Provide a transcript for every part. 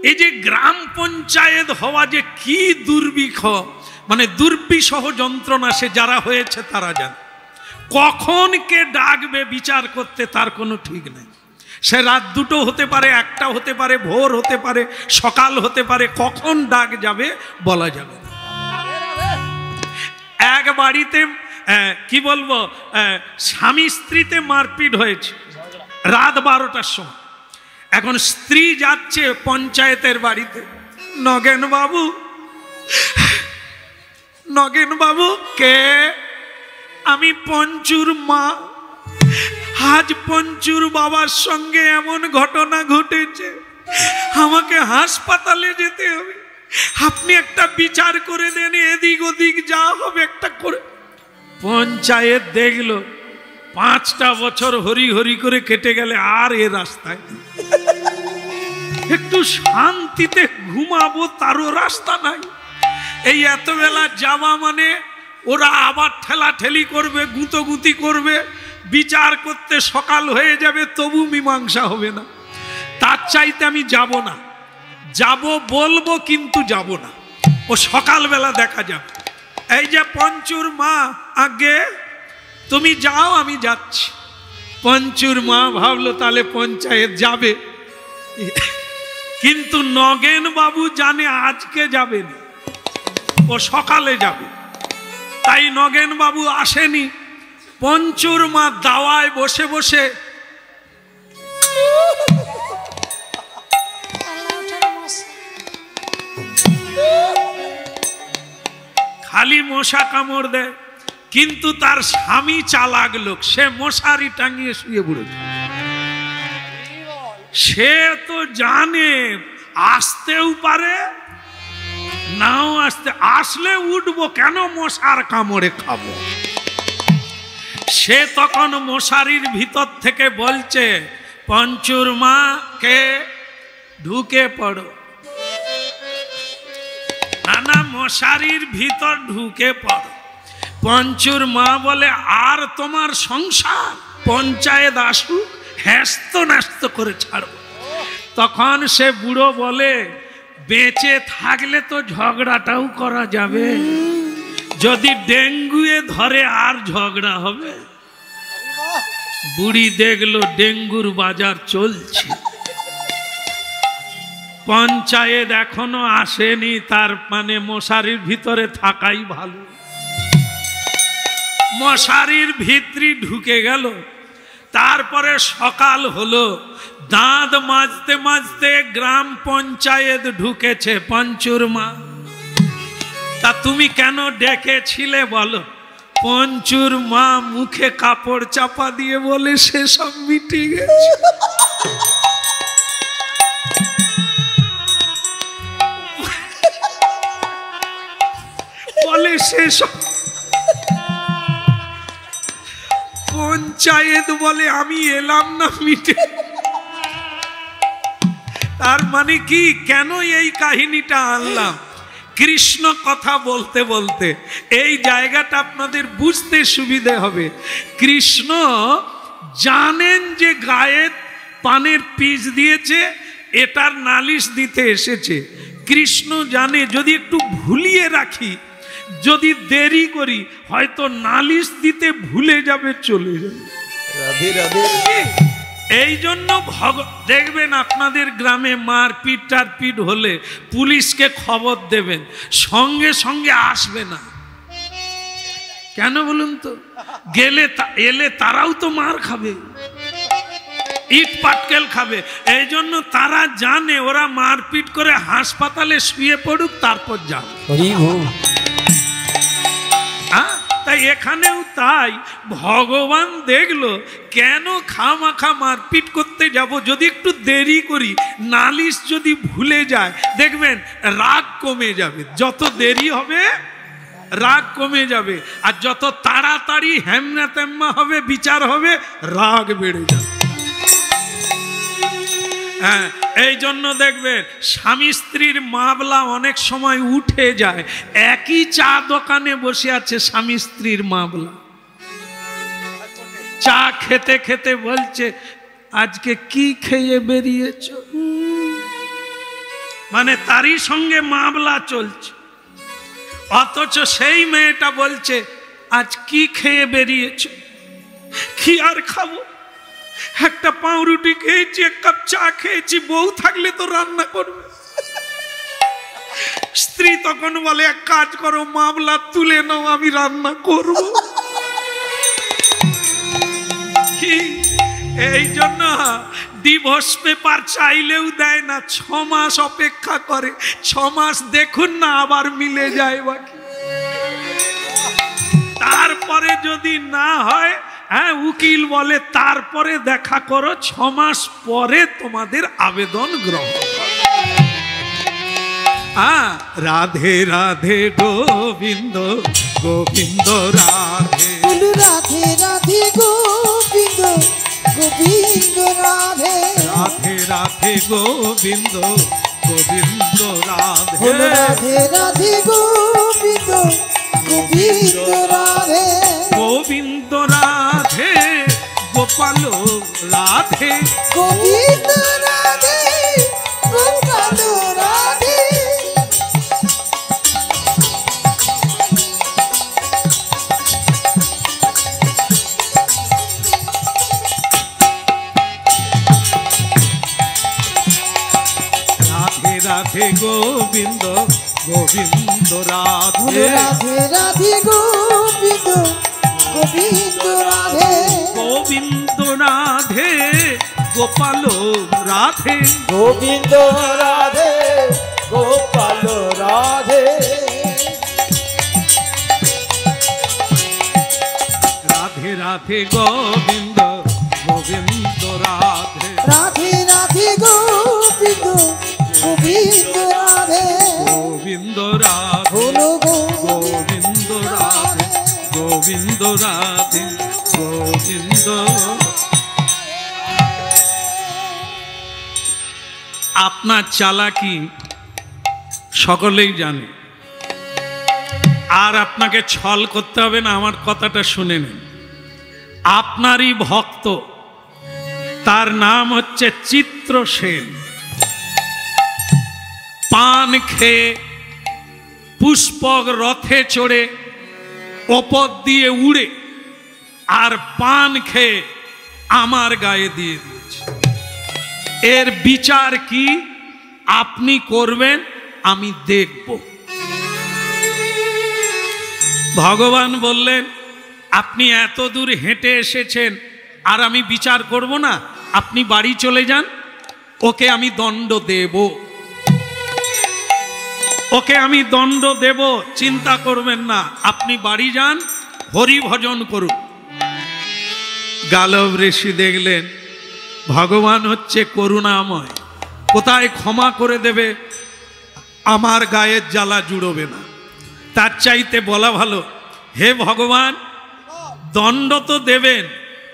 এই যে গ্রাম পঞ্চায়েত হওয়া যে কি দুর্বিষহ, মানে দুর্বিষহ যন্ত্রণা, সে যারা হয়েছে তারা জানে। কখন কে ডাকবে বিচার করতে তার কোনো ঠিক নেই। সে রাত 2টো হতে পারে, 1টা হতে পারে, ভোর হতে পারে, সকাল হতে পারে, কখন ডাক যাবে বলা যাবে না। এক বাড়িতে কি বলবো, স্বামী স্ত্রীতে মারপিট হয়েছে রাত 12টার সময়। এখন স্ত্রী যাচ্ছে পঞ্চায়েতের বাড়িতে, নগেন বাবু, নগেন বাবু কে? আমি পঞ্চুর মা, আজ পঞ্চুর বাবার সঙ্গে এমন ঘটনা ঘটেছে, আমাকে হাসপাতালে যেতে হবে, আপনি একটা বিচার করে দেন, এদিক ওদিক যা হবে একটা করে। পঞ্চায়েত দেখলো 5টা বছর হরি হরি করে কেটে গেলে আর এ রাস্তায় একটু শান্তিতে ঘুমাবো তারও রাস্তা নাই। এই এত বেলা যাওয়া মানে ওরা আবার ঠেলাঠেলি করবে, গুঁতোগুতি করবে, বিচার করতে সকাল হয়ে যাবে, তবু মীমাংসা হবে না। তার চাইতে আমি যাব না, যাব বলবো কিন্তু যাব না, ও সকালবেলা দেখা যাবে। এই যে পঞ্চুর মা, আগে তুমি যাও আমি যাচ্ছি। পঞ্চুর মা ভাবলো তাহলে পঞ্চায়েত যাবে, কিন্তু নগেন বাবু জানে আজকে যাবে না, ও সকালে যাবে। তাই নগেন বাবু আসেনি। পঞ্চুর মা দাওয়ায় বসে বসে খালি মশা কামড় দেয়, কিন্তু তার স্বামী চালাক লোক, সে মশারি টাঙিয়ে শুয়ে পড়েছে। সে তো জানে আসতেও পারে নাও আসতে, আসলে উঠবো কেন, মশার কামড়ে খাবো। সে তখন মশারির ভিতর থেকে বলছে, পঞ্চুর মা কে, ঢুকে পড়ো। না, মশারির ভিতর ঢুকে পড়ো। পঞ্চুর মা বলে, আর তোমার সংসার, পঞ্চায়েত আসুক হ্যাস্ত ন্যাস্ত করে ছাড়ব। তখন সে বুড়ো বলে, বেঁচে থাকলে তো ঝগড়াটাও করা যাবে, যদি ডেঙ্গুয়ে ধরে আর ঝগড়া হবে। বুড়ি দেখলো ডেঙ্গুর বাজার চলছে, পঞ্চায়েত এখনো আসেনি, তার মানে মশারির ভিতরে থাকাই ভালো। মশারির ভিতরে ঢুকে গেল। তারপরে সকাল হলো, দাঁত মাজতে মাজতে গ্রাম পঞ্চায়েত ঢুকেছে পঞ্চুর মা। তা তুমি কেন ডেকেছিলে বলো? পঞ্চুর মা মুখে কাপড় চাপা দিয়ে বলে, সেসব মিটে গেছে। বলে সেসব, পঞ্চায়েত বলে আমি এলাম না মিটে। তার মানে কি, কেন এই কাহিনীটা আনলাম? কৃষ্ণ কথা বলতে বলতে এই জায়গাটা আপনাদের বুঝতে সুবিধে হবে। কৃষ্ণ জানেন যে গায়ে পানের পিচ দিয়েছে, এটার নালিশ দিতে এসেছে। কৃষ্ণ জানে যদি একটু ভুলিয়ে রাখি, যদি দেরি করি, হয়তো নালিশ দিতে ভুলে যাবে, চলে যাবে। রাধে রাধে। এই জন্য দেখবেন আপনাদের গ্রামে মারপিট টারপিট হলে পুলিশকে খবর দেবেন, সঙ্গে সঙ্গে আসবে না। কেন বলুন তো? এলে তারাও তো মার খাবে, ইট পাটকেল খাবে। এই জন্য তারা জানে ওরা মারপিট করে হাসপাতালে শুয়ে পড়ুক, তারপর যাবে। তাই এখানেও তাই ভগবান দেখলো, কেন খামাখা মারপিট করতে যাব, যদি একটু দেরি করি, নালিশ যদি ভুলে যায়, দেখবেন রাগ কমে যাবে। যত দেরি হবে রাগ কমে যাবে, আর যত তাড়াতাড়ি হেমনা তেম্মা হবে, বিচার হবে, রাগ বেড়ে যাবে। হ্যাঁ, এই জন্য দেখবেন স্বামী স্ত্রীর মামলা অনেক সময় উঠে যায়। একই চা দোকানে বসে আছে স্বামী স্ত্রীর মামলা, চা খেতে খেতে বলছে, আজকে কি খেয়ে বেরিয়েছ? মানে তারই সঙ্গে মামলা চলছে, অথচ সেই মেয়েটা বলছে আজ কি খেয়ে বেরিয়েছ? কি আর খাবো, একটা পাউরুটি খেয়েছি, এক কাপ চা খেয়েছি, বউ থাকলে তো রান্না করবে। স্ত্রী তখন বলে এক কাজ করো, মামলা তুলে নাও, আমি রান্না করব। কি এই জন্য ডিভোর্স পেপার চাইলেও দেয় না, 6 মাস অপেক্ষা করে, 6 মাস দেখুন না আবার মিলে যায় বাকি। তারপরে যদি না হয়, হ্যাঁ উকিল বলে তারপরে দেখা করো, 6 মাস পরে তোমাদের আবেদন গ্রহণ করো। রাধে রাধে গোবিন্দ গোবিন্দ রাধে, রাধে রাধে গোবিন্দ গোবিন্দ রাধে, রাধে রাধে গোবিন্দ গোবিন্দ রাধে, রাধে রাধে গোবিন্দ গোবিন্দ রাধে, গোবিন্দ রাধে গোপাল রাধে, গোবিন্দ রাধে গোপাল রাধে। রাধে রাধে গোবিন্দ গোবিন্দ রাধে, রাধে রাধে গোবিন্দ গোবিন্দ রাধে, গোবিন্দ রাধে গোপাল রাধে, গোবিন্দ রাধে গোপাল রাধে, রাধে রাধে গোবিন্দ গোবিন্দ রাধে, রাধে রাধে গোবিন্দ গোবিন্দ রাধে, গোবিন্দ রাধে বলো গো গোবিন্দ রাধে, গোবিন্দ রাধে গোবিন্দ। আপনার চালাকি সকলেই জানে, আর আপনাকে ছল করতে হবে না। আমার কথাটা শুনে নিন। আপনারই ভক্ত, তার নাম হচ্ছে চিত্রসেন, পান খেয়ে পুষ্পক রথে চড়ে ওপর দিয়ে উড়ে আর পান খেয়ে আমার গায়ে দিয়ে দিয়েছে। এর বিচার কি আপনি করবেন, আমি দেখব। ভগবান বললেন আপনি এত দূর হেঁটে এসেছেন আর আমি বিচার করব না, আপনি বাড়ি চলে যান, ওকে আমি দণ্ড দেব, ওকে আমি দণ্ড দেব, চিন্তা করবেন না, আপনি বাড়ি যান, হরি ভজন করুন। গালব ঋষি দেখলেন ভগবান হচ্ছে করুণাময়, কোথায় ক্ষমা করে দেবে, আমার গায়ের জ্বালা জুড়বে না। তার চাইতে বলা ভালো, হে ভগবান দণ্ড তো দেবেন,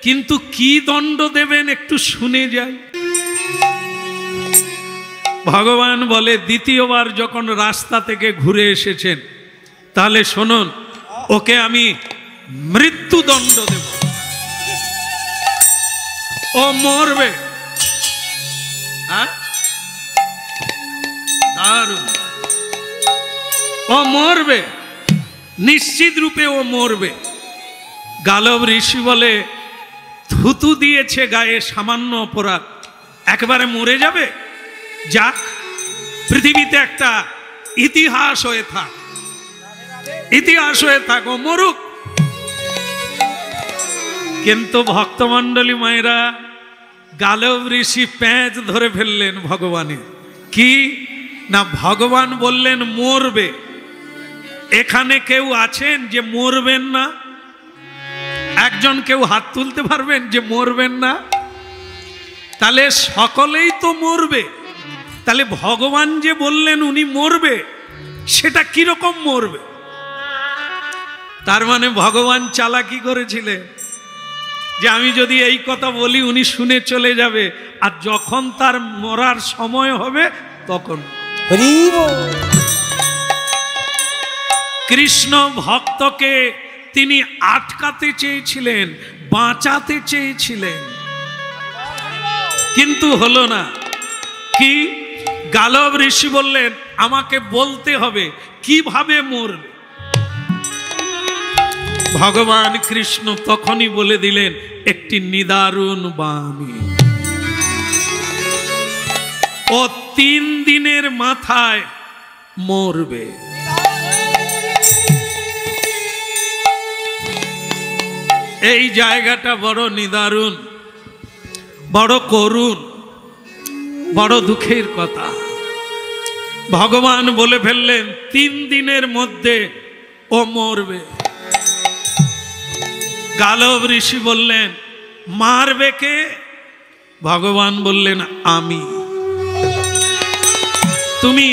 কিন্তু কি দণ্ড দেবেন একটু শুনে যাই। ভগবান বলে দ্বিতীয়বার যখন রাস্তা থেকে ঘুরে এসেছেন, তাহলে শুনুন, ওকে আমি মৃত্যুদণ্ড দেব, ও মরবে। দারুণ, ও মরবে, নিশ্চিত রূপে ও মরবে। গালব ঋষি বলে থুতু দিয়েছে গায়ে, সামান্য অপরাধ, একবারে মরে যাবে? যাক, পৃথিবীতে একটা ইতিহাস হয়ে থাক, ইতিহাস হয়ে থাক, ও মরুক। কিন্তু ভক্তমণ্ডলী মায়েরা, গালব ঋষি প্যাঁচ ধরে ফেললেন ভগবানের। কি না, ভগবান বললেন মরবে। এখানে কেউ আছেন যে মরবেন না? একজন কেউ হাত তুলতে পারবেন যে মরবেন না? তাহলে সকলেই তো মরবে। তাহলে ভগবান যে বললেন উনি মরবে, সেটা কিরকম মরবে? তার মানে ভগবান চালাকি করেছিলেন যে আমি যদি এই কথা বলি উনি শুনে চলে যাবে, আর যখন তার মরার সময় হবে তখন। কৃষ্ণ ভক্তকে তিনি আটকাতে চেয়েছিলেন, বাঁচাতে চেয়েছিলেন, কিন্তু হলো না। কি? গালব ঋষি বললেন আমাকে বলতে হবে কিভাবে মরবে। ভগবান কৃষ্ণ তখনই বলে দিলেন একটি নিদারুণ বাণী। ও 3 দিনের মাথায় মরবে। এই জায়গাটা বড় নিদারুণ, বড় করুণ, বড় দুঃখের কথা। ভগবান বলে ফেললেন 3 দিনের মধ্যে ও মরবে। গালব ঋষি বললেন মারবে কে? ভগবান বললেন আমি। তুমি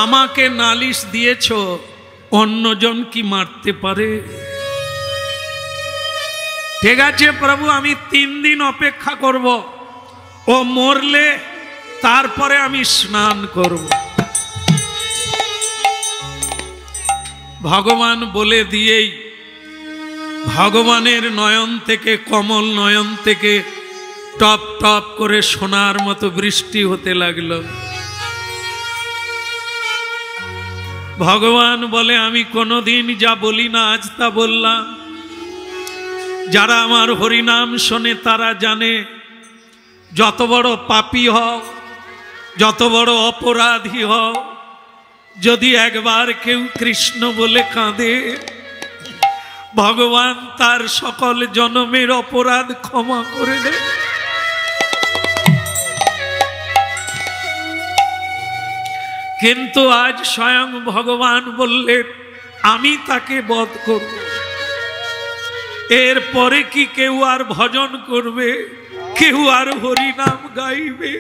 আমাকে নালিশ দিয়েছ, অন্যজন কি মারতে পারে? ঠিক আছে প্রভু, আমি 3 দিন অপেক্ষা করব, ও মরলে তারপরে আমি স্নান করব। ভগবান বলে দিয়েই ভগবানের নয়ন থেকে, কমল নয়ন থেকে টপ টপ করে সোনার মতো বৃষ্টি হতে লাগলো। ভগবান বলে আমি কোনোদিন যা বলি না আজ তা বললাম। যারা আমার হরিনাম শোনে তারা জানে যত বড় পাপী হও, যত বড় অপরাধী হও, যদি একবার কেউ কৃষ্ণ বলে কাঁদে, ভগবান তার সকল জন্মের অপরাধ ক্ষমা করে দেয়। কিন্তু আজ স্বয়ং ভগবান বললেন আমি তাকে বধ করব। এরপরে কি কেউ আর ভজন করবে? কেউ আর হরিনাম গাইবে?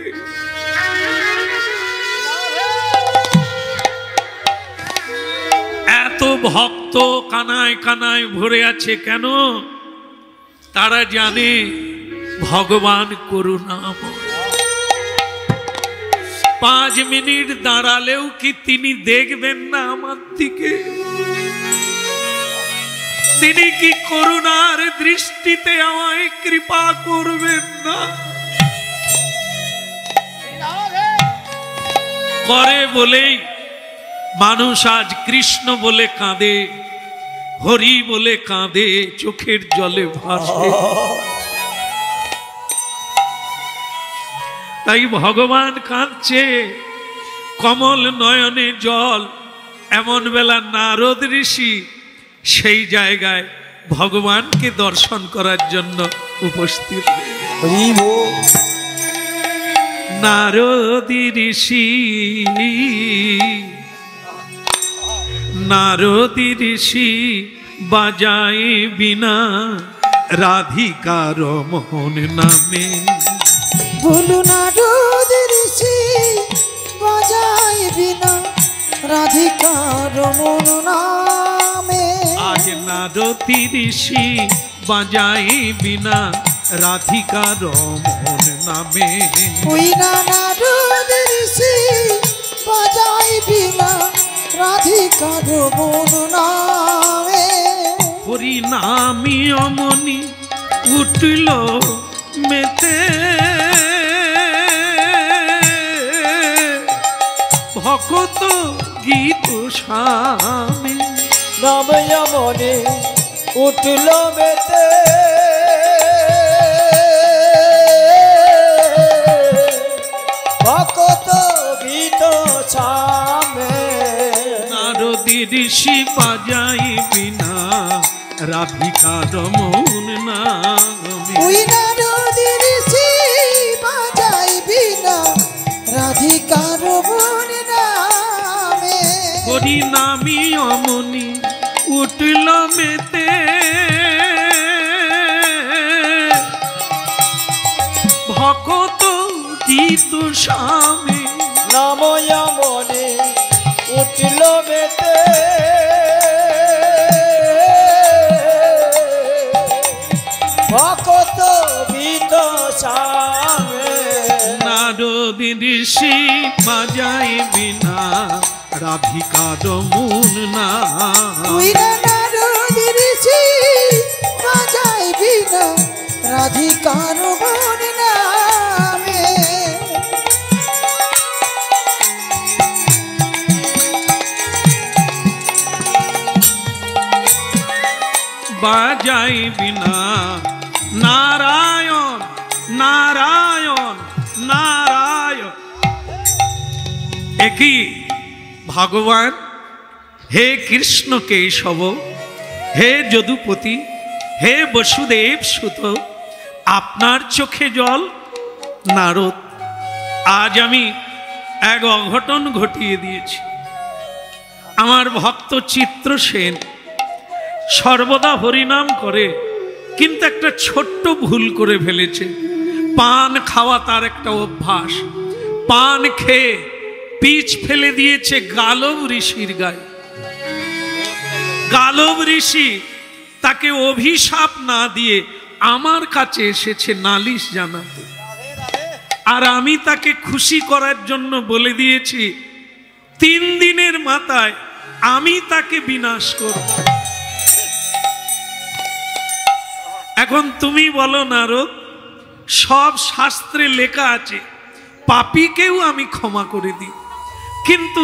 এত ভক্ত কানায় কানায় ভরে আছে কেন? তারা জানে ভগবান করুণাময়। 5 মিনিট দাঁড়ালেও কি তিনি দেখবেন না আমার দিকে? তিনি কি করুণার দৃষ্টিতে আমায় কৃপা করবেন না? করে বলেই মানুষ আজ কৃষ্ণ বলে কাঁদে, হরি বলে কাঁদে, চোখের জলে ভাসে। তাই ভগবান কাঁদছে, কমল নয়নে জল। এমন বেলা নারদ ঋষি সেই জায়গায় ভগবানকে দর্শন করার জন্য উপস্থিত। নারদ ঋষি, নারদ ঋষি বাজায় বিনা রাধিকার মোহন নামে। বলু নারদ ঋষি বাজায় বিনা রাধিকার মোহন নামে। আজ নারদ ঋষি বাজায় বিনা রাধিকার মোহন নামে। ওই না নারদ ঋষি বাজায় বিনা রাধিকার মোহন নামে। হরি নামি অমনি উঠল মেতে, ভকত গীত স্বামী। নাম মনে উঠল মেতে, ভকত গীত স্বামী। নারদ ঋষি বাজাই বিনা রাধিকার মোহন নামে। ওই নারদ ঋষি বাজাই বিনা রাধিকার মোহন নামে। হরি নামি অমনি উঠল মেতে, ভকত গীত স্বামী। নাম মনে উঠল মেতে, ভকত গীত স্বামী। নারদ ঋষি বাজাই বিনা রাধিকার মোহন নামে। ওই না নারদ ঋষি বাজায় বিনা রাধিকার মোহন নামে। বাজাইবি না। নারায়ণ নারায়ণ নারায়ণ। একই ভগবান, হে কৃষ্ণ কেশব, হে যদুপতি, হে বসুদেব সুত, আপনার চোখে জল। নারদ, আজ আমি এক অঘটন ঘটিয়ে দিয়েছি। আমার ভক্ত চিত্রসেন সর্বদা হরিনাম করে, কিন্তু একটা ছোট্ট ভুল করে ফেলেছে। পান খাওয়া তার একটা অভ্যাস। পান খেয়ে পিচ ফেলে দিয়েছে গালব ঋষির গায়ে। গালব ঋষি তাকে অভিশাপ না দিয়ে আমার কাছে এসেছে নালিশ জানাতে, আর আমি তাকে খুশি করার জন্য বলে দিয়েছি 3 দিনের মাথায় আমি তাকে বিনাশ করব। এখন তুমি বলো নারদ, সব শাস্ত্রে লেখা আছে পাপীকেও আমি ক্ষমা করে দিই, কিন্তু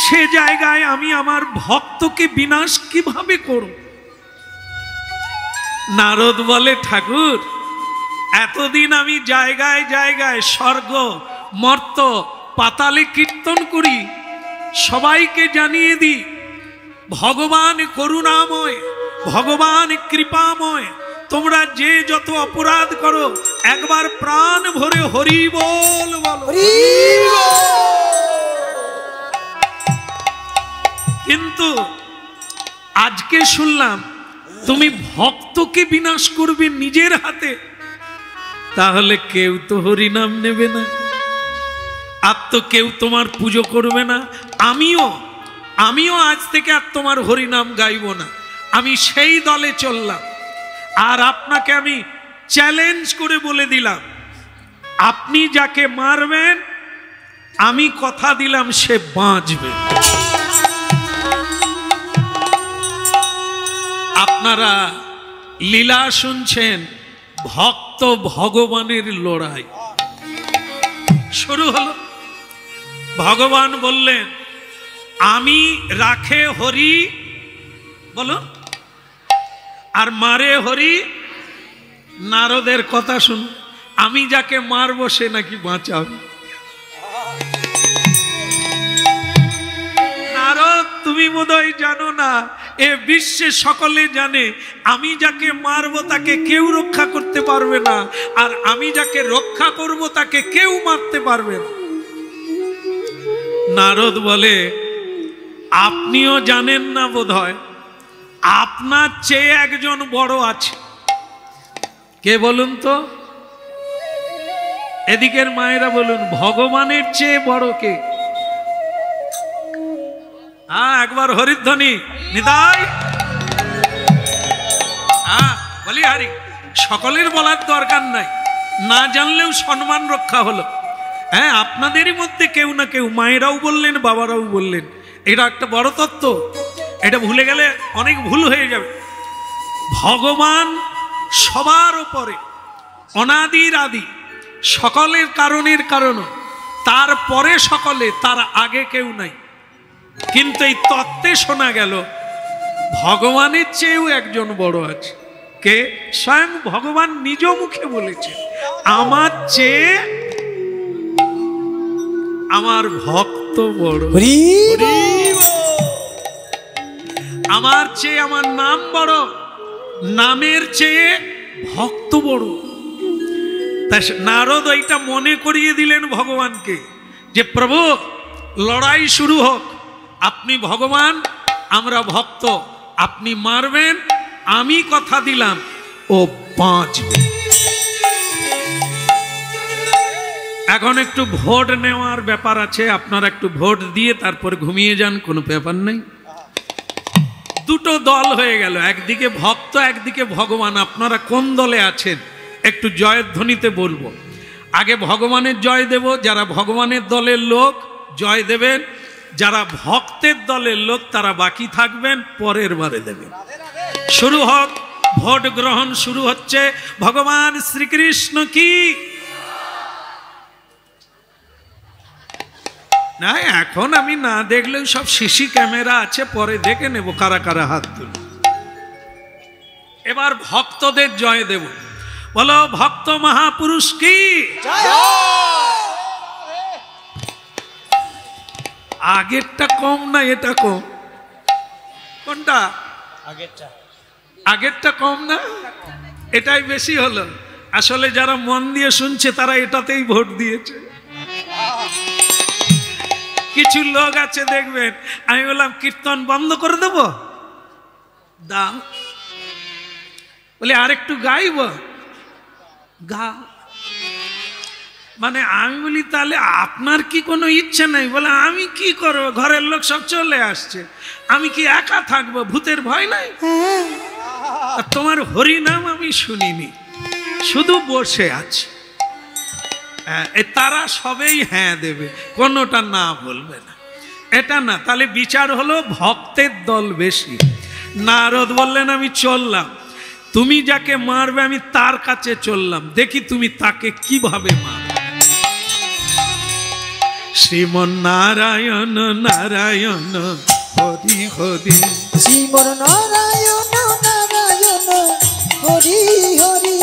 সে জায়গায় আমি আমার ভক্তকে বিনাশ কিভাবে করব? নারদ বলে, ঠাকুর, এতদিন আমি জায়গায় জায়গায় স্বর্গ মর্ত পাতালে কীর্তন করি, সবাইকে জানিয়ে দিই ভগবান করুণাময়, ভগবান কৃপাময়। তোমরা যে যত অপরাধ করো একবার প্রাণ ভরে হরি বল বলো। কিন্তু আজকে শুনলাম তুমি ভক্তকে বিনাশ করবে নিজের হাতে, তাহলে কেউ তো হরিনাম নেবে না, আর তো কেউ তোমার পুজো করবে না। আমিও আজ থেকে আর তোমার হরিনাম গাইব না। আমি সেই দলে চললাম। আর আপনাকে আমি চ্যালেঞ্জ করে বলে দিলাম, আপনি যাকে মারবেন আমি কথা দিলাম সে বাঁচবে। আপনারা লীলা শুনছেন, ভক্ত ভগবানের লড়াই শুরু হলো। ভগবান বললেন, আমি রাখে হরি, বলো, আর মারে হরি। নারদের কথা শুন, আমি যাকে মারবো সে নাকি বাঁচাবে। নারদ, তুমি বোধহয় জানো না, এ বিশ্বে সকলে জানে আমি যাকে মারবো তাকে কেউ রক্ষা করতে পারবে না, আর আমি যাকে রক্ষা করব তাকে কেউ মারতে পারবে না। নারদ বলে, আপনিও জানেন না বোধহয়, আপনার চেয়ে একজন বড় আছে। কে বলুন তো? এদিকের মায়েরা বলুন, ভগবানের চেয়ে বড় কে? একবার হরিধ্বনি নিতাই। বলি হারি, সকলের বলার দরকার নাই, না জানলেও সম্মান রক্ষা হলো। হ্যাঁ, আপনাদেরই মধ্যে কেউ না কেউ, মায়েরাও বললেন বাবারাও বললেন, এটা একটা বড় তত্ত্ব। এটা ভুলে গেলে অনেক ভুল হয়ে যাবে। ভগবান সবার উপরে, অনাদির আদি, সকলের কারণের কারণ, তারপরে সকলে, তার আগে কেউ নাই। কিন্তু এই তত্ত্বে শোনা গেল ভগবানের চেয়েও একজন বড় আছে। কে? স্বয়ং ভগবান নিজ মুখে বলেছে, আমার চেয়ে আমার ভক্ত বড়, আমার চেয়ে আমার নাম বড়, নামের চেয়ে ভক্ত বড়। তা নারদ এইটা মনে করিয়ে দিলেন ভগবানকে যে প্রভু, লড়াই শুরু হোক। আপনি ভগবান, আমরা ভক্ত, আপনি মারবেন, আমি কথা দিলাম ও বাঁচবে। এখন একটু ভোট নেওয়ার ব্যাপার আছে, আপনারা একটু ভোট দিয়ে তারপর ঘুমিয়ে যান, কোনো ব্যাপার নেই। দুটো দল হয়ে গেল, একদিকে ভক্ত, একদিকে ভগবান। আপনারা কোন দলে আছেন একটু জয়ধ্বনিতে বলবো। আগে ভগবানের জয় দেব, যারা ভগবানের দলের লোক জয় দেবেন, যারা ভক্তের দলের লোক তারা বাকি থাকবেন, পরের বারে দেবেন। শুরু হোক, ভোট গ্রহণ শুরু হচ্ছে। ভগবান শ্রীকৃষ্ণ কি না, এখন আমি না দেখলেও সব সিসি ক্যামেরা আছে, পরে দেখে নেব কারা কারা হাত তুলে। এবার ভক্তদের জয় দেব। বলো ভক্ত মহাপুরুষ কি। আগেরটা কম না এটা কম? কোনটা? আগেরটা কম না, এটাই বেশি হলো। আসলে যারা মন দিয়ে শুনছে তারা এটাতেই ভোট দিয়েছে। কিছু লোক আছে দেখবেন, আমি বললাম কীর্তন বন্ধ করে দেব, দাও, বলে আরেকটু গাইব, গা। মানে আমি বলি তাহলে আপনার কি কোনো ইচ্ছে নাই? বলে আমি কি করবো, ঘরের লোক সব চলে আসছে, আমি কি একা থাকবো, ভূতের ভয় নাই? তোমার হরিনাম আমি শুনিনি, শুধু বসে আছি। তারা সবেই হ্যাঁ দেবে, কোনোটা না বলবে না, এটা না। তাহলে বিচার হলো ভক্তের দল বেশি। নারদ বললেন আমি চললাম, তুমি যাকে মারবে আমি তার কাছে চললাম, দেখি তুমি তাকে কিভাবে মারবে। শ্রীমন নারায়ণ নারায়ণ হরি হরি, শ্রীমন নারায়ণ নারায়ণ হরি হরি,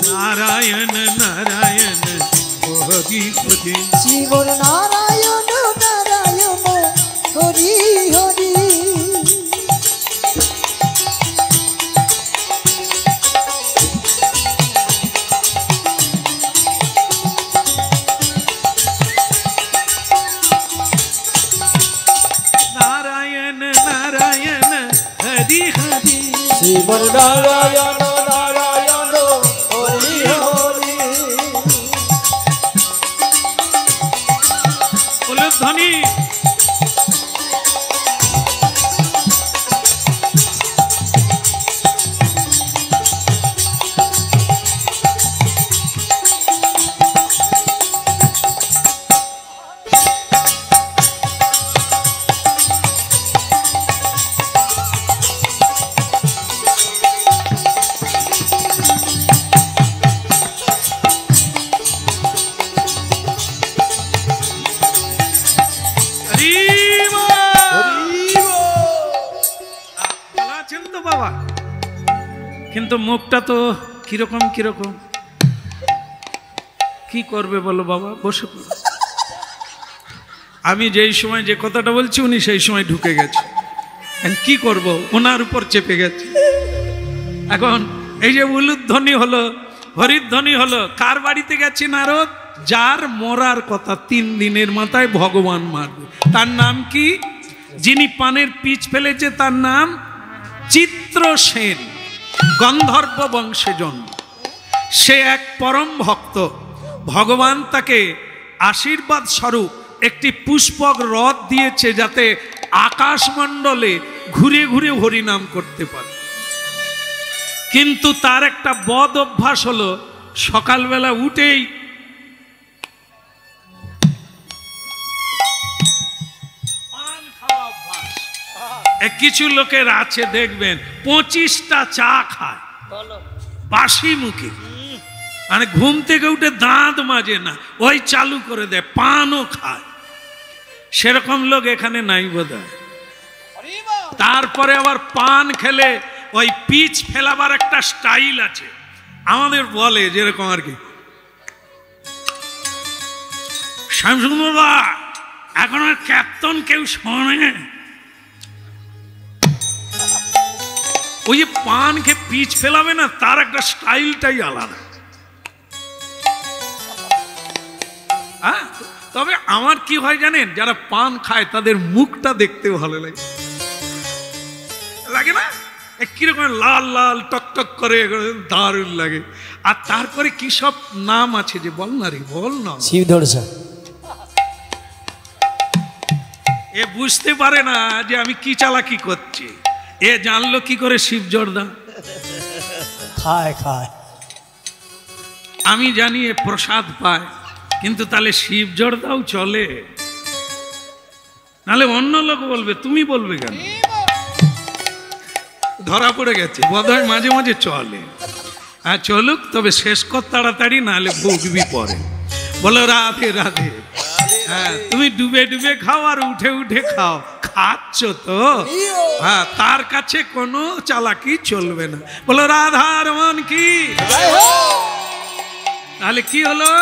নারায়ণ নারায়ণ হরি হরি, শ্রীমন নারায়ণ নারায়ণ হরি হরি। নারায়ণ নারায়ণ হরি হরি, শ্রীমন নারায়ণ নারায়ণ হরি হরি। বলে ধ্বনি। কিন্তু মুখটা তো কিরকম কিরকম, কি করবে বলো বাবা, বসে পড়ো। আমি যেই সময় যে কথাটা বলছি উনি সেই সময় ঢুকে গেছে, কি করব, ওনার উপর চেপে গেছে। এখন এই যে উলুধ্বনি হলো, হরিধ্বনি হলো, কার বাড়িতে গেছি? নারদ, যার মরার কথা 3 দিনের মাথায় ভগবান মারবে। তার নাম কি? যিনি পানের পিচ ফেলেছে তার নাম চিত্রসেন, গন্ধর্ব বংশে জন্ম। সে এক পরম ভক্ত। ভগবান তাকে আশীর্বাদ স্বরূপ একটি পুষ্পক রথ দিয়েছে, যাতে আকাশমণ্ডলে ঘুরে ঘুরে হরিনাম করতে পারে। কিন্তু তার একটা বদ অভ্যাস হলো, সকালবেলা উঠেই পান খাওয়া অভ্যাস। কিছু লোকের আছে দেখবেন 25টা চা খায় বাসি মুখে, মানে ঘুম থেকে উঠে দাঁত মাজে না, ওই চালু করে দেয়, পানও খায়। সেরকম লোক এখানে নাই বোধহয়। তারপরে আবার পান খেলে ওই পিচ ফেলাবার একটা স্টাইল আছে, আমাদের বলে যেরকম আর কি, শামসুন বাবা এখন আর কীর্তন কেউ শোনে। ওই যে পান খেয়ে পিচ ফেলাবে না, তার একটা স্টাইলটাই আলাদা। হ্যাঁ, তবে আমার কি হয় জানেন, যারা পান খায় তাদের মুখটা দেখতে ভালো লাগে, লাগে না? কিরকম লাল লাল টকটক করে, দারুণ লাগে। আর তারপরে কি সব নাম আছে যে, বল না রে, বল না। শিবধরসা। এ বুঝতে পারে না যে আমি কি চালাকি করছি। এ জানলো কি করে শিবজর্দা খায় খায়। আমি জানি এ প্রসাদ পায়, কিন্তু তাহলে শিবজর্দাও চলে? নাহলে অন্য লোক বলবে, তুমি বলবে কেন? ধরা পড়ে গেছে বোধহয়, মাঝে মাঝে চলে। আর চলুক, তবে শেষ কর তাড়াতাড়ি, নাহলে ভুগবি পরে। বলো রাধে রাধে। হ্যাঁ, তুমি ডুবে ডুবে খাও আর উঠে উঠে খাও, খাচ্ছ তো। হ্যাঁ, তার কাছে কোনো চালাকি চলবে না। বলো রাধারমন কি। তাহলে কি হলো?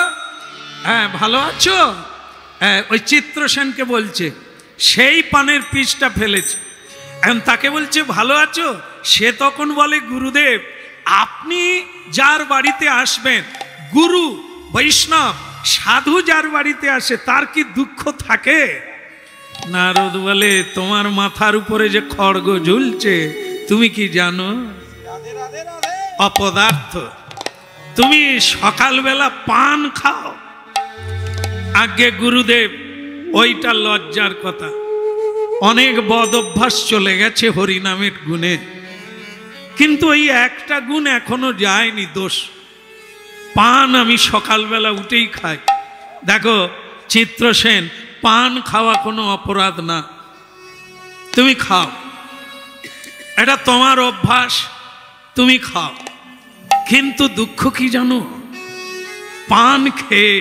হ্যাঁ, ভালো আছো? হ্যাঁ, ওই চিত্রসেনকে বলছে, সেই পানের পিসটা ফেলেছে, এখন তাকে বলছে ভালো আছো। সে তখন বলে গুরুদেব, আপনি যার বাড়িতে আসবেন, গুরু বৈষ্ণব সাধু যার বাড়িতে আসে, তার কি দুঃখ থাকে? নারদ বলে, তোমার মাথার উপরে যে খড়গ ঝুলছে তুমি কি জানো? অপদার্থ। তুমি সকালবেলা পান খাও। আগে গুরুদেব, ওইটা লজ্জার কথা, অনেক বদ অভ্যাস চলে গেছে হরিনামের গুণে, কিন্তু ওই একটা গুণ এখনো যায়নি, দোষ। পান আমি সকালবেলা উঠেই খাই। দেখো চিত্রসেন, পান খাওয়া কোনো অপরাধ না, তুমি খাও, এটা তোমার অভ্যাস, তুমি খাও। কিন্তু দুঃখ কি জানো? পান খেয়ে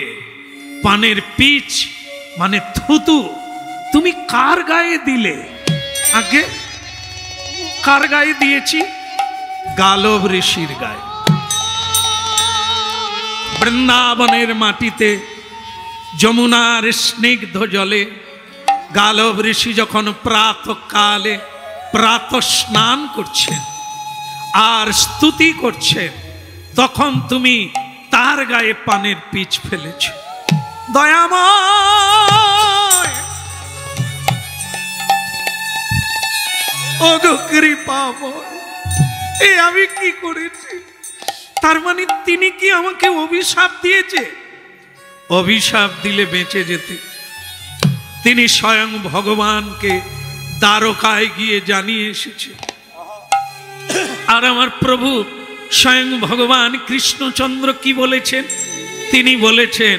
পানের পিচ মানে থুতু তুমি কার গায়ে দিলে? আগে কার গায়ে দিয়েছি? গালব ঋষির গায়ে। বৃন্দাবনের মাটিতে যমুনার স্নিগ্ধ জলে গালব ঋষি যখন প্রাতঃকালে প্রাত স্নান করছেন আর স্তুতি করছেন, তখন তুমি তার গায়ে পানের পিচ ফেলেছ। দয়াময়, ওগো কৃপাময়, এ আমি কি করেছি? তার মানে তিনি কি আমাকে অভিশাপ দিয়েছে? অভিশাপ দিলে বেঁচে যেতে তিনি স্বয়ং ভগবানকে দ্বারকায় গিয়ে জানিয়ে এসেছে। আর আমার প্রভু স্বয়ং ভগবান কৃষ্ণচন্দ্র কি বলেছেন? তিনি বলেছেন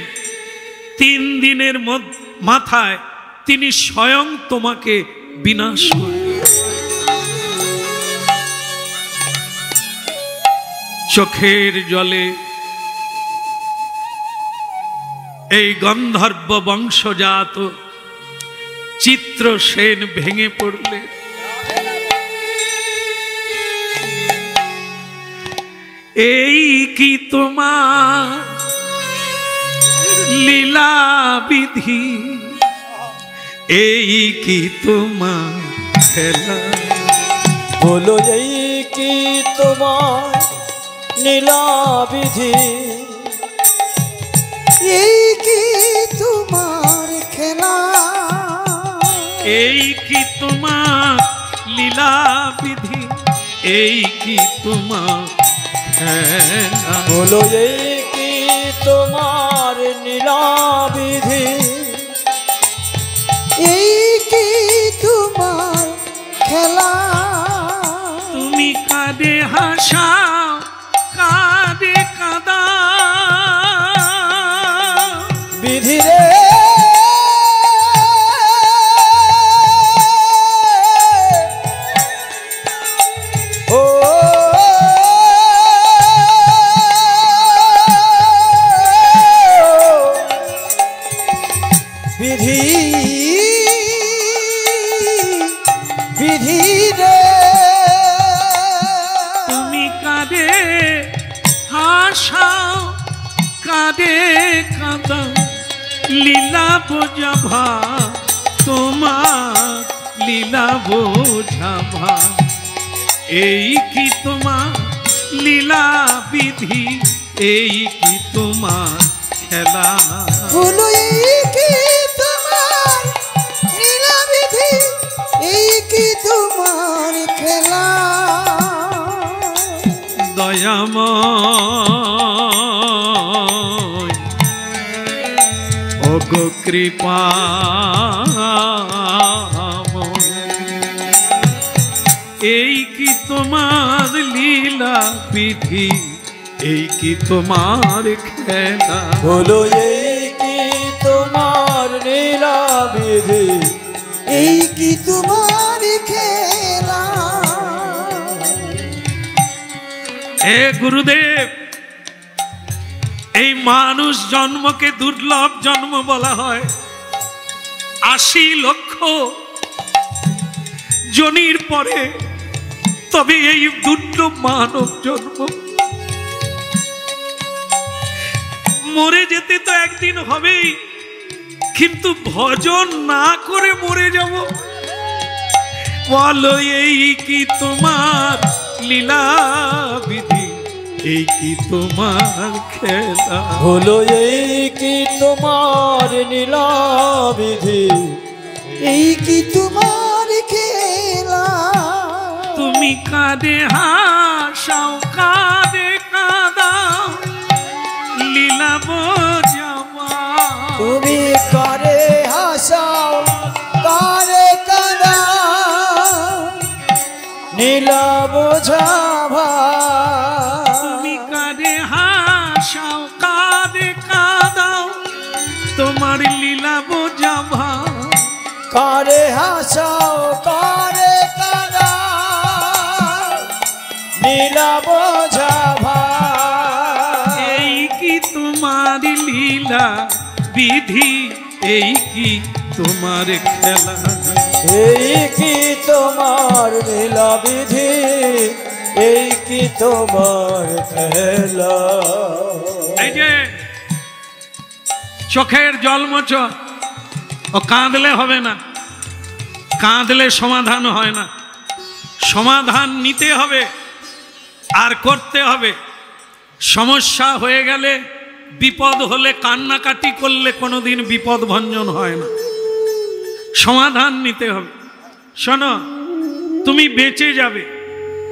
3 দিনের মাথায় তিনি স্বয়ং তোমাকে বিনাশ করবেন। চোখের জলে এই গন্ধর্ব বংশজাত চিত্রসেন ভেঙে পড়লে। এই কি তোমার লীলা বিধি, এই কি তোমার খেলা? বলো এই কি তোমার লীলা বিধি, এই কি তোমার খেলা? এই কি তোমার লীলা বিধি, এই কি তোমার খেলা? বলো এই কি তোমার লীলা বিধি, এই কি তোমার খেলা? তুমি কাঁদে হাসাও, কাঁদে কাঁদা বিধি রে, ও বিধি, বিধি রে। তুমি কাঁদে হাসাও, কাঁদে কাঁদা লীলা বোঝাভা, তোমার লীলা বোঝাভা। এই কি তোমার লীলা বিধি, এই কি তোমার খেলা? বলো এই কি তোমার লীলা বিধি, এই কি তোমার খেলা? দয়াময়, ওগো কৃপাময়, এই কি তোমার লীলা বিধি, এই কি তোমার খেলা? বলো এই কি তোমার লীলা বিধি, এই কি তোমার খেলা? হে গুরুদেব, এই মানুষ জন্মকে দুর্লভ জন্ম বলা হয়, 80 লক্ষ জনির পরে তবে এই দুটো মানব জন্ম। মরে যেতে তো একদিন হবেই, কিন্তু ভজন না করে মরে যাব। বলো এই কি তোমার লীলা বিধি, এই কি তোমার খেলা? হলো এই কি তোমার লীলা বিধি, এই কি তোমার খেলা? তুমি কাঁদে হাসাও কাঁদে কাঁদাও লীলা বোঝাবা। তুমি কারে হাসাও কারে কাঁদাও নীলা বোঝাবা। তুমি কাঁদে হাসাও কাঁদে কাঁদাও তোমার লীলা বোঝাবা। কারে হাসাও কারে কাঁদাও নীলা বোঝাবা। এই কি তোমার লীলা বিধি, এই কি তোমার খেলা? এই কি তোমার লীলা বিধি, এই কি তোমার খেলা? এই যে চোখের জল মোছো, ও কাঁদলে হবে না, কাঁদলে সমাধান হয় না। সমাধান নিতে হবে আর করতে হবে। সমস্যা হয়ে গেলে, বিপদ হলে কান্নাকাটি করলে কোনোদিন বিপদ ভঞ্জন হয় না। সমাধান নিতে হবে। শোনো, তুমি বেঁচে যাবে।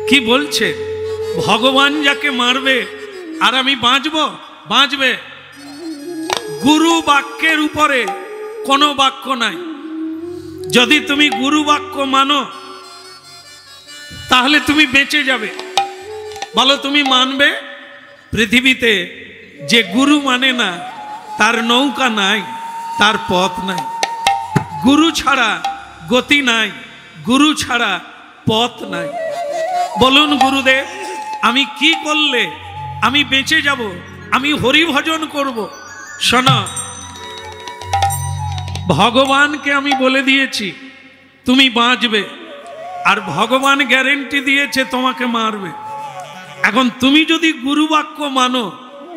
কি বলছে? ভগবান যাকে মারবে আর আমি বাঁচবো? বাঁচবে। গুরু বাক্যের উপরে কোনো বাক্য নাই। যদি তুমি গুরু বাক্য মানো তাহলে তুমি বেঁচে যাবে। বলো তুমি মানবে? পৃথিবীতে যে গুরু মানে না, তার নৌকা নাই, তার পথ নাই। গুরু ছাড়া গতি নাই, গুরু ছাড়া পথ নাই। বলুন গুরুদেব, আমি কি করলে আমি বেঁচে যাব? আমি হরি ভজন করব। শোনো, ভগবানকে আমি বলে দিয়েছি তুমি বাঁচবে, আর ভগবান গ্যারেন্টি দিয়েছে তোমাকে মারবে। এখন তুমি যদি গুরু বাক্য মানো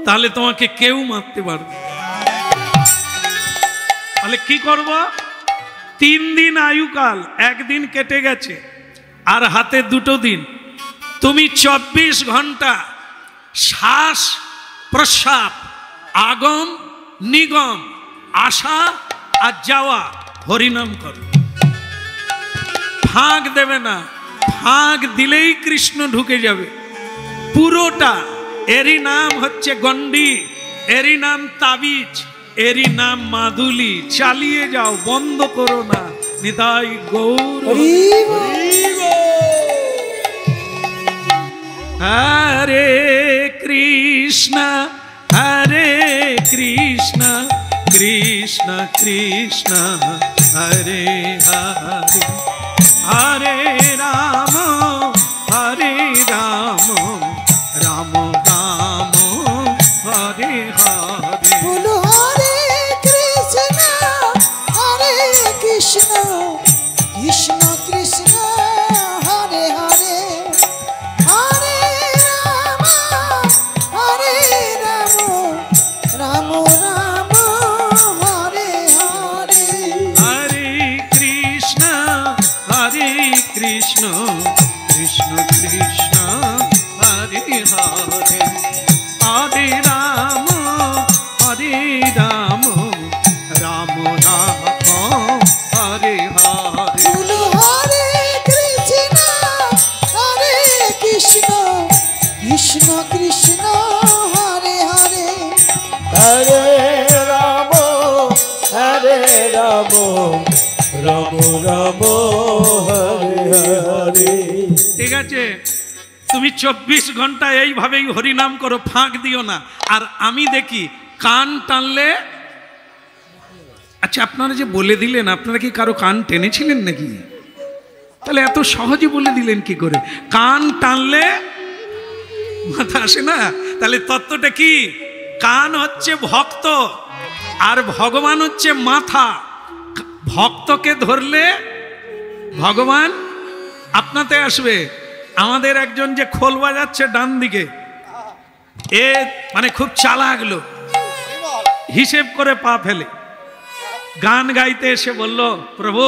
তাহলে তোমাকে কেউ মারতে পারবে। তাহলে কি করব? 3 দিন আয়ুকাল, 1 দিন কেটে গেছে, আর হাতে 2 দিন। তুমি 24 ঘন্টা শ্বাস প্রশ্বাস, আগম নিগম, আসা আর যাওয়া হরিনাম করো। ফাঁক দেবে না। ফাঁক দিলেই কৃষ্ণ ঢুকে যাবে পুরোটা। এরই নাম হচ্ছে গন্ডি, এরই নাম তাবিজ, এরই নাম মাদুলি। চালিয়ে যাও, বন্ধ করো না। নিতাই গৌর। হরে কৃষ্ণ হরে কৃষ্ণ কৃষ্ণ কৃষ্ণ হরে হরে, হরে রাম হরে রাম রাম রাম হরে হরে। বলো হরে কৃষ্ণ হরে কৃষ্ণ কৃষ্ণ কৃষ্ণ হরে হরে, হরে রাম হরে রাম রাম রাম হরে হরে। হরে কৃষ্ণ কৃষ্ণ কৃষ্ণ কৃষ্ণ হরে হরে, হরে রাম রাম রাম হরে হরে। বলো হরে কৃষ্ণ হরে কৃষ্ণ কৃষ্ণ কৃষ্ণ হরে হরে, হরে রাম রাম রাম হরে হরে। ঠিক আছে, তুমি 24 ঘন্টা এইভাবেই হরিনাম করো, ফাঁক দিও না। আর আমি দেখি কান টানলে। আচ্ছা, আপনারা যে বলে দিলেন, আপনারা কি কারো কান টেনেছিলেন নাকি? তাহলে এত সহজে বলে দিলেন কি করে? কান টানলে মাথা আসে না? তাহলে তত্ত্বটা কি? কান হচ্ছে ভক্ত আর ভগবান হচ্ছে মাথা। ভক্তকে ধরলে ভগবান আপনাতে আসবে। আমাদের একজন যে খোল বাজাচ্ছে ডান দিকে, এ মানে খুব চালাক লোক, হিসেব করে পা ফেলে। গান গাইতে এসে বলল, প্রভু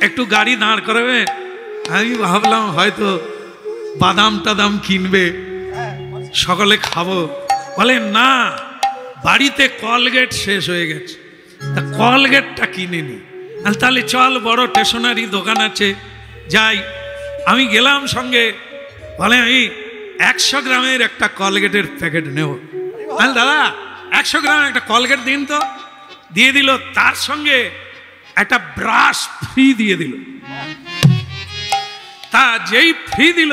একটু গাড়ি দাঁড় করাবেন। আমি ভাবলাম হয়তো বাদাম টাদাম কিনবে, সকালে খাবো। বলে না, বাড়িতে কলগেট শেষ হয়ে গেছে, তা কলগেটটা কিনে নি। তাহলে চল, বড় স্টেশনারি দোকান আছে, যাই। আমি গেলাম সঙ্গে। বলে আমি 100 গ্রামের একটা কলগেটের প্যাকেট নেব। দাদা 100 গ্রামের একটা কলগেট দিন তো। দিয়ে দিল, তার সঙ্গে একটা ব্রাশ ফ্রি দিয়ে দিল। তা যেই ফ্রি দিল,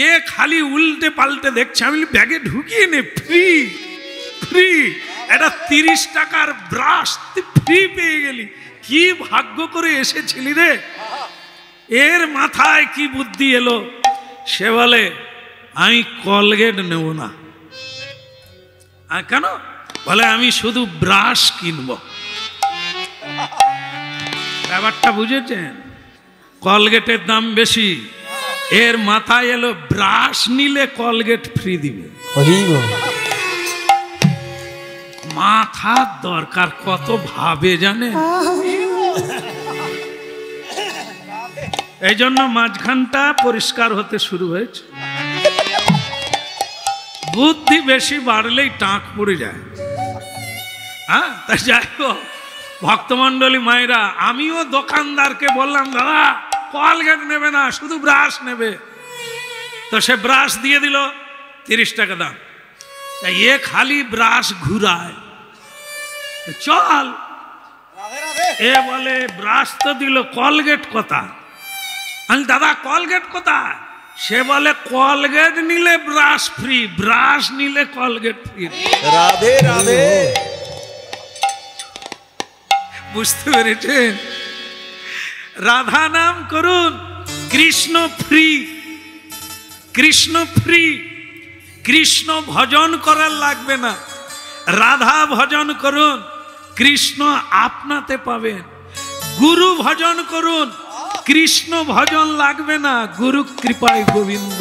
এ খালি উল্টে পাল্টে দেখছে। আমি ব্যাগে ঢুকিয়ে নে, ফ্রি ফ্রি, এটা 30 টাকার ব্রাশ ফ্রি পেয়ে গেলি, কি ভাগ্য করে এসেছিলি রে। এর মাথায় কি বুদ্ধি এলো, সে বলে আমি কলগেট নেব না। কেন? বলে আমি শুধু ব্রাশ কিনব। ব্যাপারটা বুঝেছেন? কলগেটের দাম বেশি, এর মাথায় এলো ব্রাশ নিলে কলগেট ফ্রি দিবে। মাথার দরকার, কত ভাবে জানে। এই জন্য মাঝখানটা পরিষ্কার হতে শুরু হয়েছে। বুদ্ধি বেশি বাড়লেই টাক পড়ে যায়। হ্যাঁ, তাই যাই হোক ভক্তমন্ডলী মায়েরা, আমিও দোকানদারকে বললাম, দাদা কলগেট নেবে না, শুধু ব্রাশ নেবে। তো সে ব্রাশ দিয়ে দিল, 30 টাকা দাম। এ খালি ব্রাশ ঘুরায়, চল। এ বলে ব্রাশ তো দিল, কলগেট কোথায়? আমি দাদা কলগেট কোথায়? সে বলে কলগেট নিলে ব্রাশ ফ্রি, ব্রাশ নিলে কলগেট ফ্রি। রাধে রাধে। বুঝতে পেরেছেন? রাধা নাম করুন, কৃষ্ণ ফ্রি, কৃষ্ণ ফ্রি। কৃষ্ণ ভজন করার লাগবে না, রাধা ভজন করুন, কৃষ্ণ আপনাতে পাবেন। গুরু ভজন করুন, কৃষ্ণ ভজন লাগবে না, গুরু কৃপায় গোবিন্দ।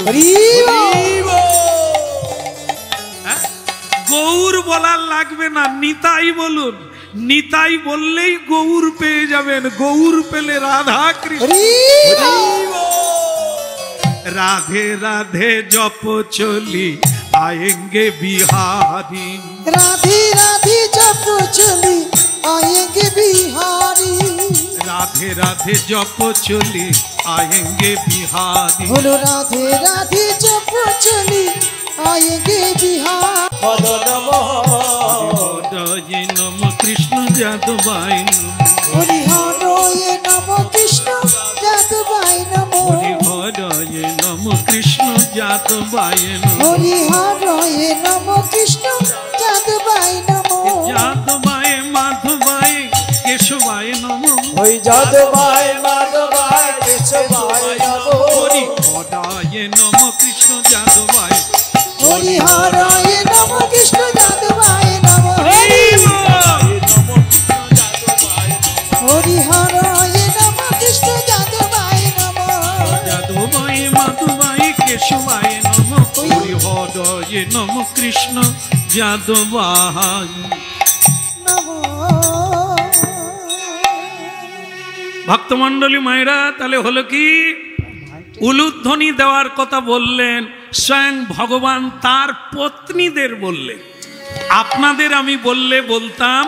গৌর বলার লাগবে না, নিতাই বলুন, নিতাই বললেই গৌর পেয়ে যাবেন। গৌর পেলে রাধা কৃষ্ণ। রাধে রাধে জপ চলি आएंगे बिहारी, राधे राधे जप चली आएंगे बिहारी। राधे राधे जप चली आएंगे बिहारी। बोलो राधे राधे जप चली आएंगे बिहारी। मदन हरे नम कृष्ण जादवाय नमः। हरि हरे नम कृष्ण जादवाय नमः। हरि नम कृष्ण जादवाय नमः। हरि हरे नम कृष्ण जादवाय नमः। जादवाय माधवाय केशवाय नमः। ओय जादवाय माधवाय केशवाय नमः। हरि हरे नम कृष्ण जादवाय। हरि हरे नम कृष्ण जादवाय नमः। हरि हरे नम कृष्ण जादवाय नमः। जादवाय माधवाय केशवाय नमः। हरि हरे नम कृष्ण जादवाय नमः। ভক্তমন্ডলী মায়েরা, তাহলে হলো কি, উলুধ্বনি দেওয়ার কথা বললেন স্বয়ং ভগবান তার পত্নীদের বললেন। আপনাদের আমি বললে বলতাম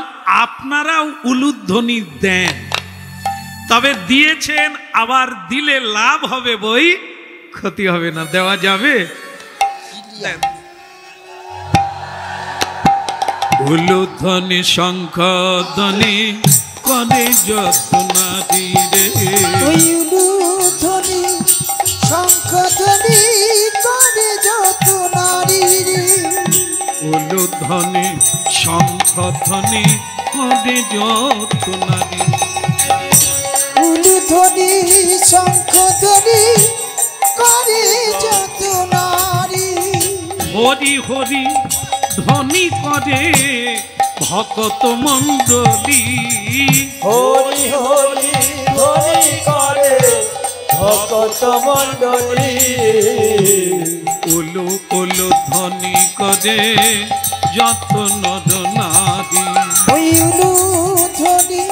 আপনারাও উলুধ্বনি দেন, তবে দিয়েছেন, আবার দিলে লাভ হবে বই, ক্ষতি হবে না। দেওয়া যাবে? উলুধ্বনি শঙ্খধ্বনি করে যত নারী রে। ওই উলুধ্বনি শঙ্খধ্বনি করে যত নারী রে। উলুধ্বনি শঙ্খধ্বনি করে যত নারী। উলুধ্বনি শঙ্খধ্বনি করে যত নারী। হরি হরি ধ্বনি করে ভকত মণ্ডলী। হরি হরি হরি করে ভকত মণ্ডলী। ওলো ওলো ধ্বনি করে যত নর নারী। ওই উলু ধ্বনি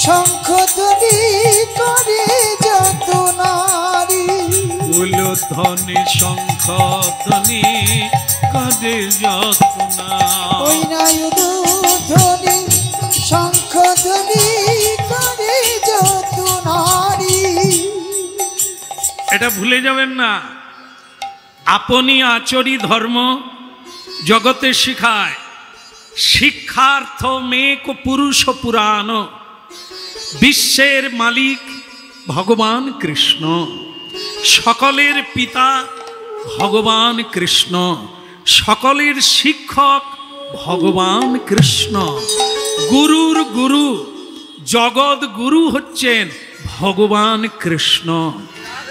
শঙ্খ ধ্বনি করে যত নারী। ওলো ধ্বনি শঙ্খ ধ্বনি করে যত নারী। ওই নাই উলু ধ্বনি শঙ্খ ধ্বনি করে যত নারী। এটা ভুলে যাবেন না। আপনি আচরি ধর্ম জগতে শিখায়। শিক্ষার্থ মেক পুরুষ পুরাণ। বিশ্বের মালিক ভগবান কৃষ্ণ। সকলের পিতা ভগবান কৃষ্ণ। সকলের শিক্ষক ভগবান কৃষ্ণ। গুরুর গুরু জগৎ গুরু হচ্ছেন ভগবান কৃষ্ণ।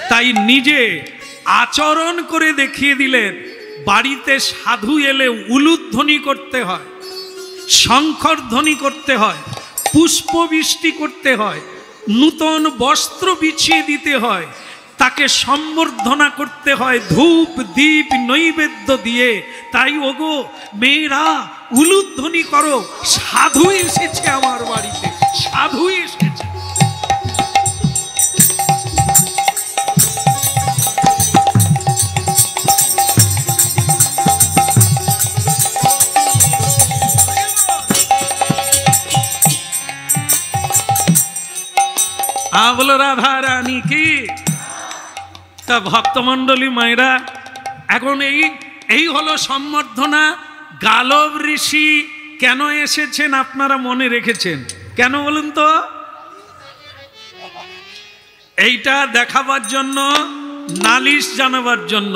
তাই নিজে আচরণ করে দেখিয়ে দিলেন। বাড়িতে সাধু এলে উলুধ্বনি করতে হয়, শঙ্খর ধ্বনি করতে হয়, পুষ্পবৃষ্টি করতে হয়, নূতন বস্ত্র বিছিয়ে দিতে হয়, তাকে সম্বর্ধনা করতে হয় ধূপ দীপ নৈবেদ্য দিয়ে। তাই ওগো মেয়েরা উলুধ্বনি করো, সাধু এসেছে আমার বাড়িতে, সাধু এসেছে। বলো রাধা রানী কি। তা ভক্তমণ্ডলী মায়েরা, এখন এই হলো সম্বর্ধনা। গালব ঋষি কেন এসেছেন আপনারা মনে রেখেছেন? কেন বলুন তো? এইটা দেখাবার জন্য, নালিশ জানাবার জন্য।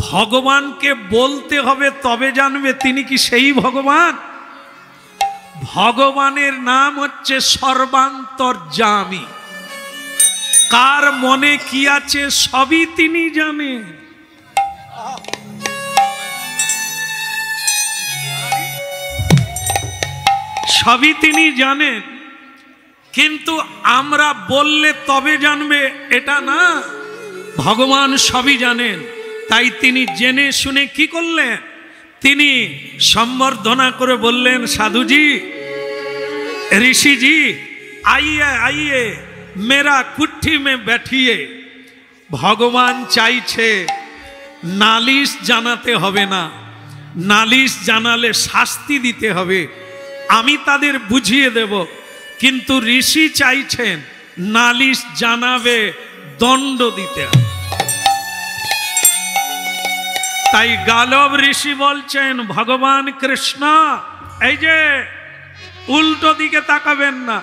ভগবানকে বলতে হবে তবে জানবে তিনি কি সেই ভগবান। ভগবানের নাম হচ্ছে সর্বান্তর্যামী। কার মনে কি আছে সবই তিনি জানেন। সবই তিনি জানেন, কিন্তু আমরা বললে তবে জানবে এটা না। ভগবান সবই জানেন। তাই তিনি জেনে শুনে কি করলেন? তিনি সম্বর্ধনা করে বললেন, সাধুজি ऋषि जी आइए आइए मेरा कुट्ठी में बैठिए। भगवान চাইছে নালিশ জানাতে হবে না, নালিশ জানালে শাস্তি দিতে হবে, আমি তাদের বুঝিয়ে দেব। কিন্তু ঋষি চাইছেন নালিশ জানাবে, দণ্ড দিতে হবে। তাই গালব ঋষি বলছেন, ভগবান কৃষ্ণ এই যে উল্টো দিকে তাকাবেন না।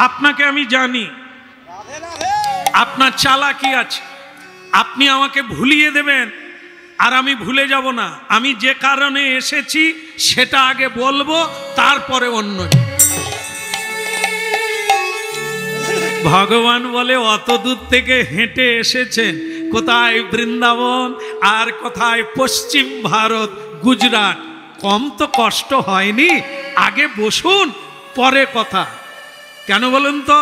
আপনাকে আমি জানি, আপনার চালাকি আছে। আপনি আমাকে ভুলিয়ে দেবেন আর আমি ভুলে যাব না। আমি যে কারণে এসেছি সেটা আগে বলবো, তারপরে অন্য। ভগবান বলে অত দূর থেকে হেঁটে এসেছেন, কোথায় বৃন্দাবন আর কোথায় পশ্চিম ভারত গুজরাট, কম তো কষ্ট হয়নি। আগে বসুন, পরে কথা। কেন বলুন তো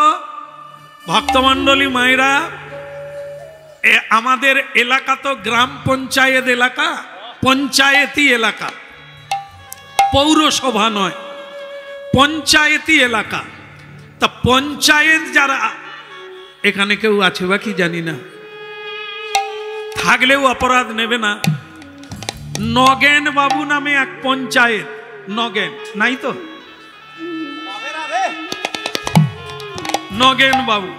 ভক্তমণ্ডলী মায়েরা, আমাদের এলাকা তো গ্রাম পঞ্চায়েত এলাকা, পঞ্চায়েতি এলাকা, পৌরসভা নয়, পঞ্চায়েতি এলাকা। তা পঞ্চায়েত যারা, এখানে কেউ আছে বা কি জানি না, থাকলেও অপরাধ নেবে না। নগেন বাবু নামে এক পঞ্চায়েত, নগেন নাই তো, নগেন বাবু